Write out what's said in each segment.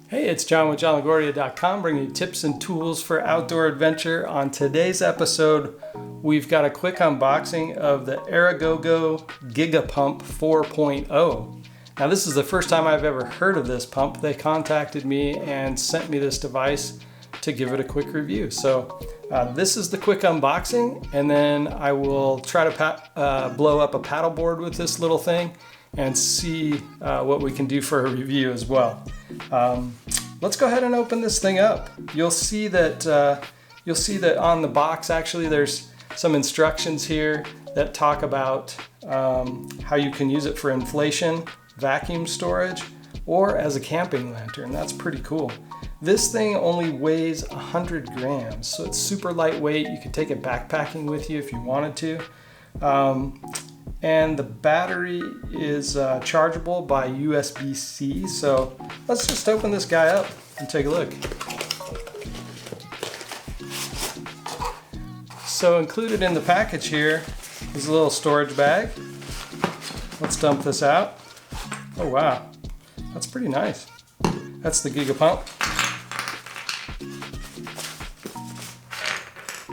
Hey, it's John with JohnLaGuardia.com, bringing you tips and tools for outdoor adventure. On today's episode, we've got a quick unboxing of the Aerogogo GIGA Pump 4.0. Now, this is the first time I've ever heard of this pump. They contacted me and sent me this device to give it a quick review. So this is the quick unboxing, and then I will try to blow up a paddleboard with this little thing and see what we can do for a review as well. Let's go ahead and open this thing up. You'll see that on the box actually there's some instructions here that talk about how you can use it for inflation, vacuum storage, or as a camping lantern. That's pretty cool. This thing only weighs 100 grams, so it's super lightweight. You can take it backpacking with you if you wanted to. And the battery is chargeable by USB-C. So let's just open this guy up and take a look. So included in the package here is a little storage bag. Let's dump this out. Oh wow, that's pretty nice. That's the Giga Pump.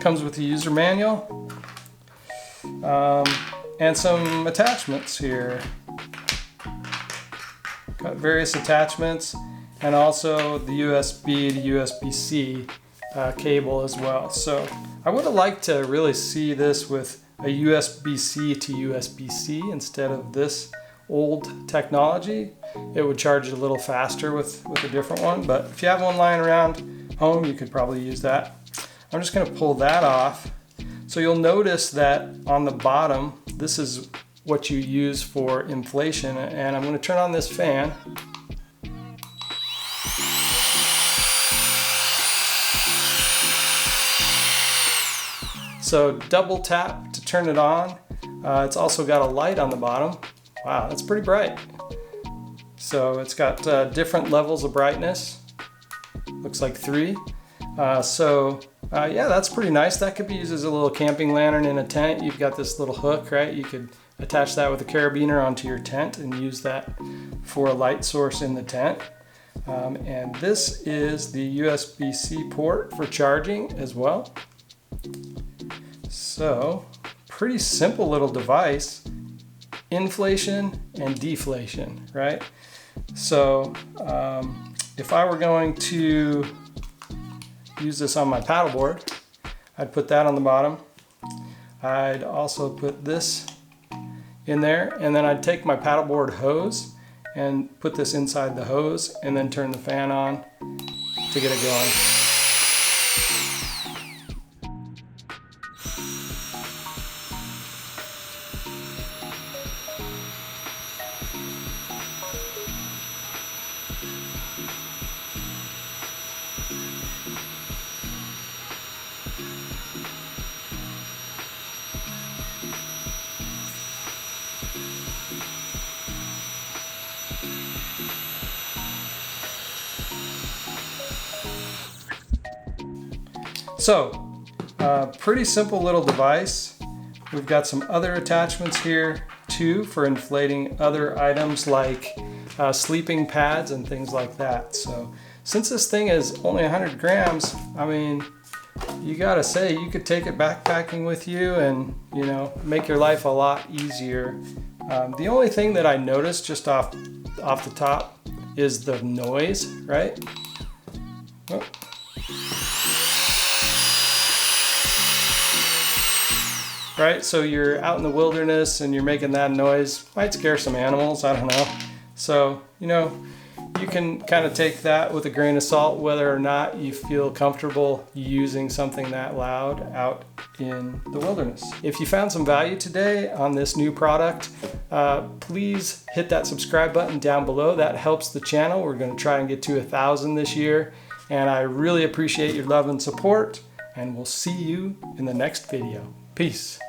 Comes with the user manual. And some attachments here. Got various attachments and also the USB to USB-C cable as well. So I would have liked to really see this with a USB-C to USB-C instead of this old technology. It would charge a little faster with a different one, but if you have one lying around home, you could probably use that. I'm just going to pull that off. So you'll notice that on the bottom, this is what you use for inflation, and I'm going to turn on this fan. So double tap to turn it on. It's also got a light on the bottom. Wow, that's pretty bright. So it's got different levels of brightness. Looks like 3. Yeah, that's pretty nice. That could be used as a little camping lantern in a tent. You've got this little hook, right? You could attach that with a carabiner onto your tent and use that for a light source in the tent. And this is the USB-C port for charging as well. So, pretty simple little device. Inflation and deflation, right? So, if I were going to use this on my paddleboard, I'd put that on the bottom. I'd also put this in there, and then I'd take my paddleboard hose and put this inside the hose and then turn the fan on to get it going. So, pretty simple little device. We've got some other attachments here too for inflating other items like sleeping pads and things like that. So, since this thing is only 100 grams, I mean, you gotta say you could take it backpacking with you and, you know, make your life a lot easier. The only thing that I noticed just off the top is the noise, right? Oh. Right, so you're out in the wilderness and you're making that noise, might scare some animals, I don't know. So, you know, you can kind of take that with a grain of salt whether or not you feel comfortable using something that loud out in the wilderness. If you found some value today on this new product, please hit that subscribe button down below. That helps the channel. We're going to try and get to 1,000 this year, and I really appreciate your love and support, and we'll see you in the next video. Peace.